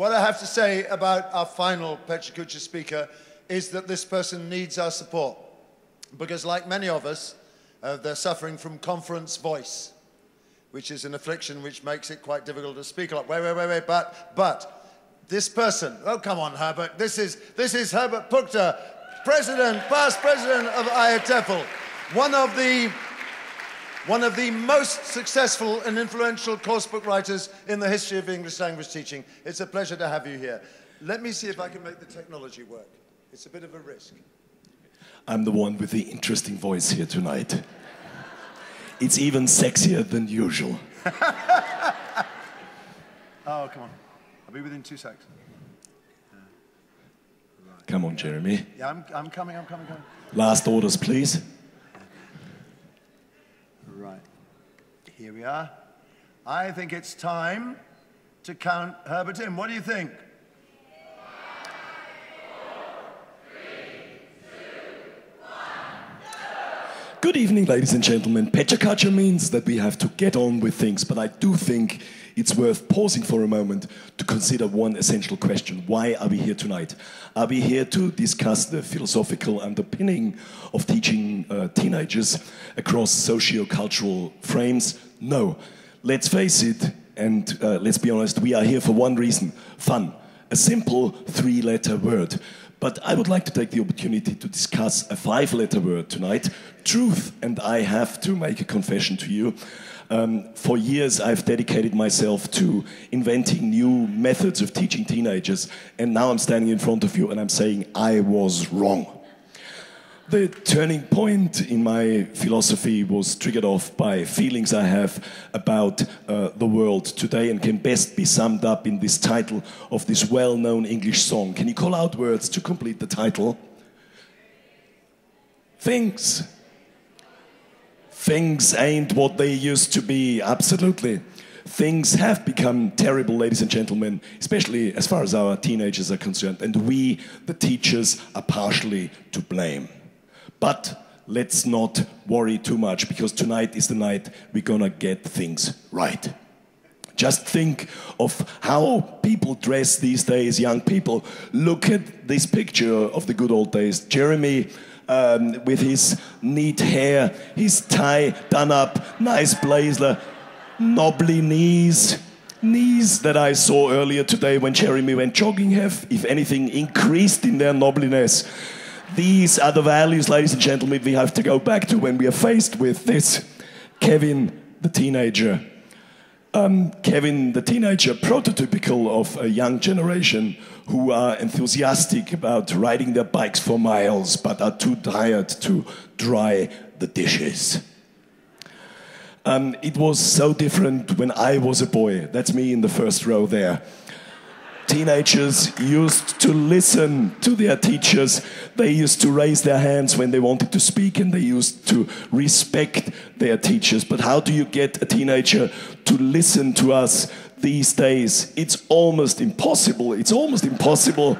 What I have to say about our final Pecha Kucha speaker is that this person needs our support. Because like many of us, they're suffering from conference voice, which is an affliction which makes it quite difficult to speak a lot. Wait, but this person, oh come on Herbert, this is Herbert Puchta, past president of IATEFL, one of the most successful and influential coursebook writers in the history of English language teaching. It's a pleasure to have you here. Let me see if I can make the technology work. It's a bit of a risk. I'm the one with the interesting voice here tonight. It's even sexier than usual. Oh, come on. I'll be within 2 seconds. Right. Come on, Jeremy. Yeah, I'm coming. Last orders, please. Right. Here we are. I think it's time to count Herbert in. What do you think? Good evening, ladies and gentlemen. Pecha Kucha means that we have to get on with things, but I do think it's worth pausing for a moment to consider one essential question. Why are we here tonight? Are we here to discuss the philosophical underpinning of teaching teenagers across socio-cultural frames? No. Let's face it, and let's be honest, we are here for one reason: fun. A simple 3-letter word. But I would like to take the opportunity to discuss a 5-letter word tonight, truth. And I have to make a confession to you. For years I've dedicated myself to inventing new methods of teaching teenagers, and now I'm standing in front of you and I'm saying I was wrong. The turning point in my philosophy was triggered off by feelings I have about the world today, and can best be summed up in this title of this well-known English song. Can you call out words to complete the title? Things. Things ain't what they used to be, absolutely. Things have become terrible, ladies and gentlemen, especially as far as our teenagers are concerned, and we, the teachers, are partially to blame. But let's not worry too much, because tonight is the night we're gonna get things right. Just think of how people dress these days, young people. Look at this picture of the good old days. Jeremy with his neat hair, his tie done up, nice blazer, knobbly knees. Knees that I saw earlier today when Jeremy went jogging have, if anything, increased in their knobbliness. These are the values, ladies and gentlemen, we have to go back to when we are faced with this. Kevin, the teenager. Kevin, the teenager, prototypical of a young generation who are enthusiastic about riding their bikes for miles, but are too tired to dry the dishes. It was so different when I was a boy. That's me in the first row there. Teenagers used to listen to their teachers. They used to raise their hands when they wanted to speak, and they used to respect their teachers. But how do you get a teenager to listen to us these days? It's almost impossible. It's almost impossible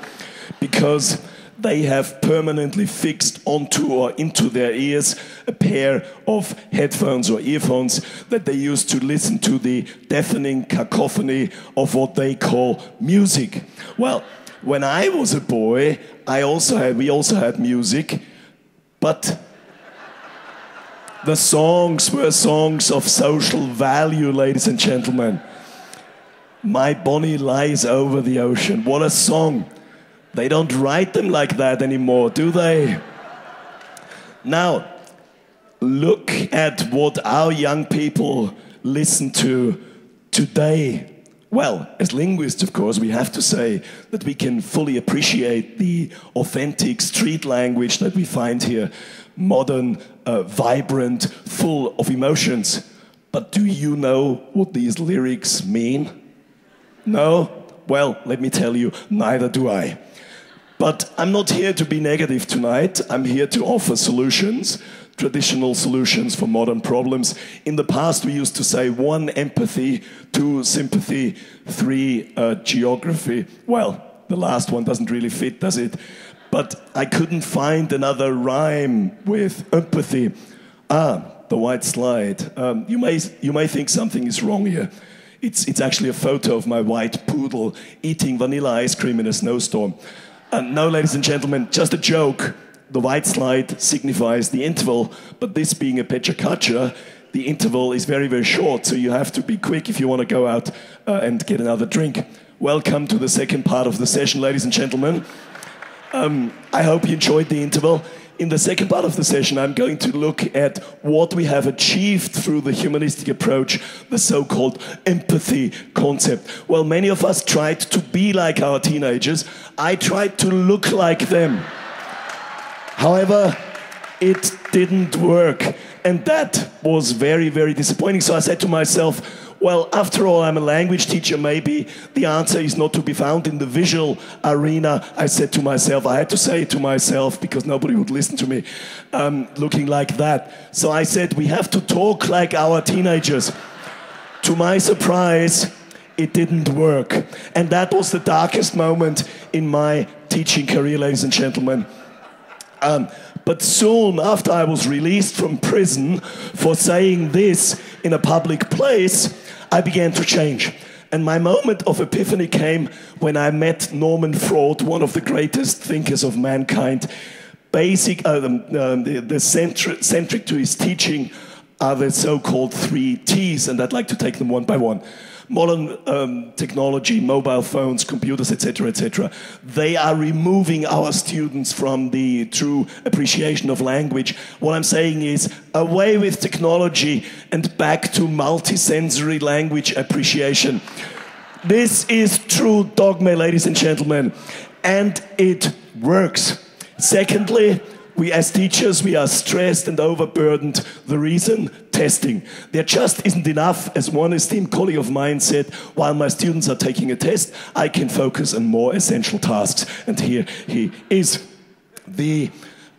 because they have permanently fixed onto or into their ears a pair of headphones or earphones that they use to listen to the deafening cacophony of what they call music. Well, when I was a boy, we also had music, but the songs were songs of social value, ladies and gentlemen. My Bonnie Lies Over the Ocean. What a song. They don't write them like that anymore, do they? Now, look at what our young people listen to today. Well, as linguists, of course, we have to say that we can fully appreciate the authentic street language that we find here. Modern, vibrant, full of emotions. But do you know what these lyrics mean? No? Well, let me tell you, neither do I. But I'm not here to be negative tonight. I'm here to offer solutions, traditional solutions for modern problems. In the past, we used to say 1, empathy, 2, sympathy, 3, geography. Well, the last one doesn't really fit, does it? But I couldn't find another rhyme with empathy. Ah, the white slide. You may think something is wrong here. It's actually a photo of my white poodle eating vanilla ice cream in a snowstorm. And no, ladies and gentlemen, just a joke. The white slide signifies the interval, but this being a Pecha Kucha, the interval is very, very short, so you have to be quick if you want to go out and get another drink. Welcome to the second part of the session, ladies and gentlemen. I hope you enjoyed the interval. In the second part of the session, I'm going to look at what we have achieved through the humanistic approach, the so-called empathy concept. Well, many of us tried to be like our teenagers. I tried to look like them. However, it didn't work. And that was very, very disappointing. So I said to myself, well, after all, I'm a language teacher. Maybe the answer is not to be found in the visual arena. I said to myself, I had to say it to myself because nobody would listen to me looking like that. So I said, we have to talk like our teenagers. To my surprise, it didn't work. And that was the darkest moment in my teaching career, ladies and gentlemen. But soon after I was released from prison for saying this in a public place, I began to change. And my moment of epiphany came when I met Norman Freud, one of the greatest thinkers of mankind. Centric to his teaching are the so-called 3 T's, and I'd like to take them one by one. Modern technology, mobile phones, computers, etc., etc., they are removing our students from the true appreciation of language. What I'm saying is, away with technology and back to multisensory language appreciation. This is true dogma, ladies and gentlemen, and it works. Secondly, we as teachers, we are stressed and overburdened. The reason? Testing. There just isn't enough. As one esteemed colleague of mine said, while my students are taking a test, I can focus on more essential tasks. And here he is. The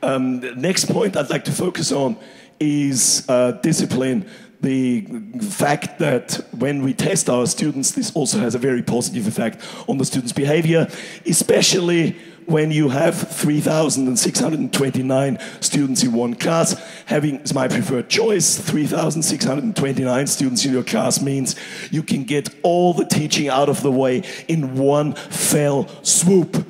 next point I'd like to focus on is discipline. The fact that when we test our students, this also has a very positive effect on the students' behavior, especially when you have 3,629 students in one class. Having, as my preferred choice, 3,629 students in your class means you can get all the teaching out of the way in one fell swoop.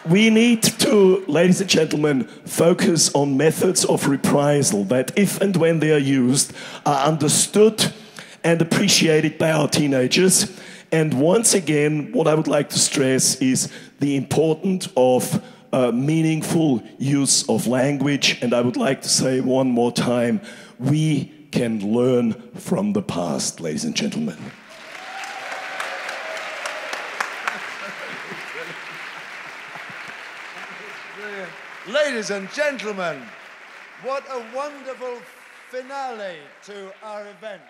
We need to, ladies and gentlemen, focus on methods of reprisal that, if and when they are used, are understood and appreciated by our teenagers. And once again, what I would like to stress is the importance of meaningful use of language. And I would like to say one more time, we can learn from the past, ladies and gentlemen. Ladies and gentlemen, what a wonderful finale to our event.